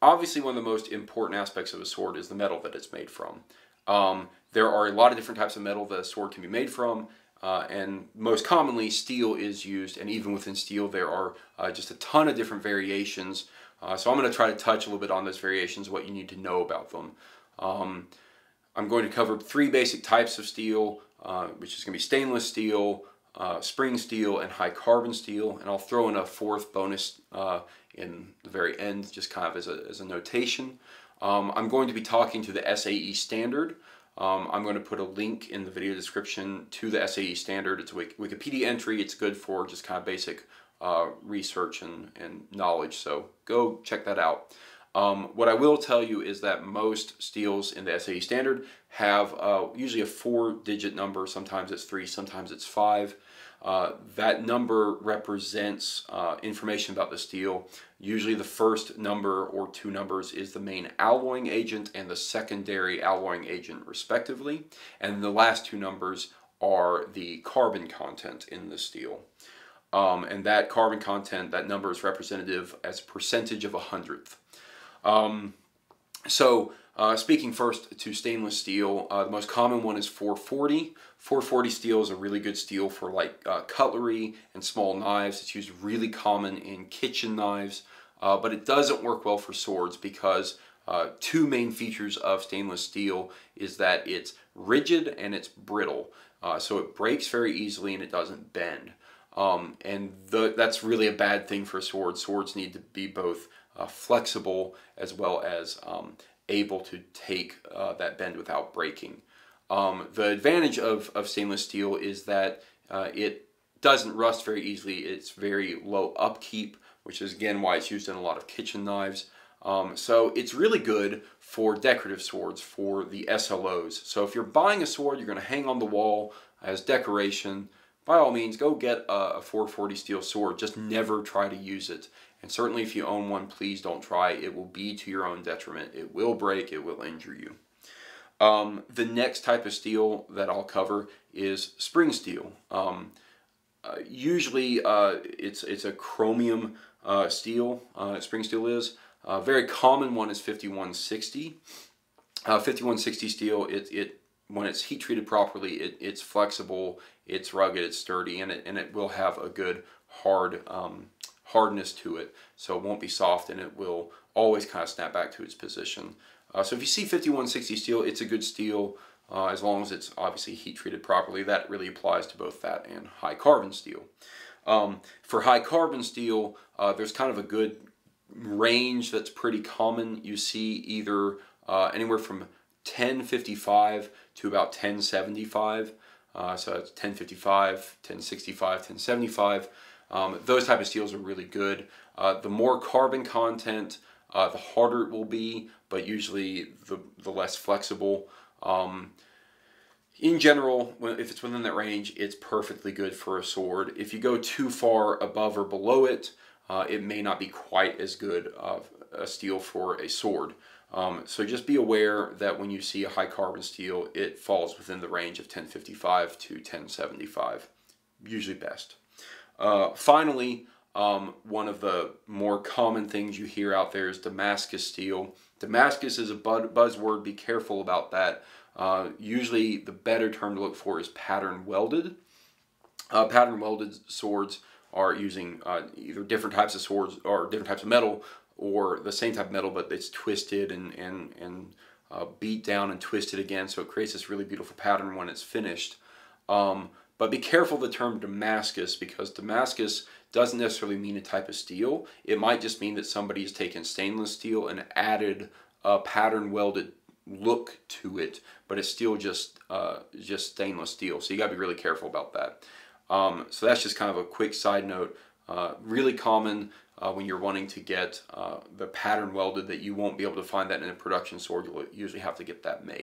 obviously one of the most important aspects of a sword is the metal that it's made from. There are a lot of different types of metal that a sword can be made from, and most commonly steel is used, and even within steel there are just a ton of different variations. So I'm going to try to touch a little bit on those variations, what you need to know about them. I'm going to cover 3 basic types of steel, which is going to be stainless steel, spring steel, and high carbon steel, and I'll throw in a 4th bonus in the very end, just kind of as a notation. I'm going to be talking to the SAE standard. I'm going to put a link in the video description to the SAE standard. It's a Wikipedia entry. It's good for just kind of basic research and knowledge, so go check that out. What I will tell you is that most steels in the SAE standard have usually a 4-digit number. Sometimes it's 3, sometimes it's 5. That number represents information about the steel. Usually the first number or 2 numbers is the main alloying agent and the secondary alloying agent respectively. And the last 2 numbers are the carbon content in the steel. And that carbon content, that number is representative as a percentage of 100th. Speaking first to stainless steel, the most common one is 440. 440 steel is a really good steel for like cutlery and small knives. It's used really common in kitchen knives, but it doesn't work well for swords because 2 main features of stainless steel is that it's rigid and it's brittle. So it breaks very easily and it doesn't bend. That's really a bad thing for a sword. Swords need to be both flexible as well as able to take that bend without breaking. The advantage of stainless steel is that it doesn't rust very easily. It's very low upkeep, which is again why it's used in a lot of kitchen knives. So it's really good for decorative swords, for the SLOs. So if you're buying a sword you're going to hang on the wall as decoration, by all means go get a 440 steel sword. Just never try to use it. And certainly if you own one, please don't try. It will be to your own detriment. It will break, it will injure you. The next type of steel that I'll cover is spring steel. Usually it's a chromium steel, spring steel is. A very common one is 5160. 5160 steel, when it's heat treated properly, it's flexible, it's rugged, it's sturdy, and it will have a good hardness to it, so it won't be soft and it will always kind of snap back to its position. So if you see 5160 steel, it's a good steel as long as it's obviously heat treated properly. That really applies to both that and high carbon steel. For high carbon steel, there's kind of a good range that's pretty common. You see either anywhere from 1055 to about 1075. So it's 1055, 1065, 1075. Those type of steels are really good. The more carbon content, the harder it will be, but usually the less flexible. In general, if it's within that range, it's perfectly good for a sword. If you go too far above or below it, it may not be quite as good of a steel for a sword. So just be aware that when you see a high carbon steel, it falls within the range of 1055 to 1075, usually best. Finally, one of the more common things you hear out there is Damascus steel. Damascus is a buzzword. Be careful about that. Usually the better term to look for is pattern welded. Pattern welded swords are using either different types of swords or different types of metal, or the same type of metal, but it's twisted and beat down and twisted again, so it creates this really beautiful pattern when it's finished. But be careful of the term Damascus, because Damascus doesn't necessarily mean a type of steel. It might just mean that somebody has taken stainless steel and added a pattern welded look to it, but it's still just stainless steel. So you got to be really careful about that. So that's just kind of a quick side note. Really common when you're wanting to get the pattern welded, that you won't be able to find that in a production sword. You'll usually have to get that made.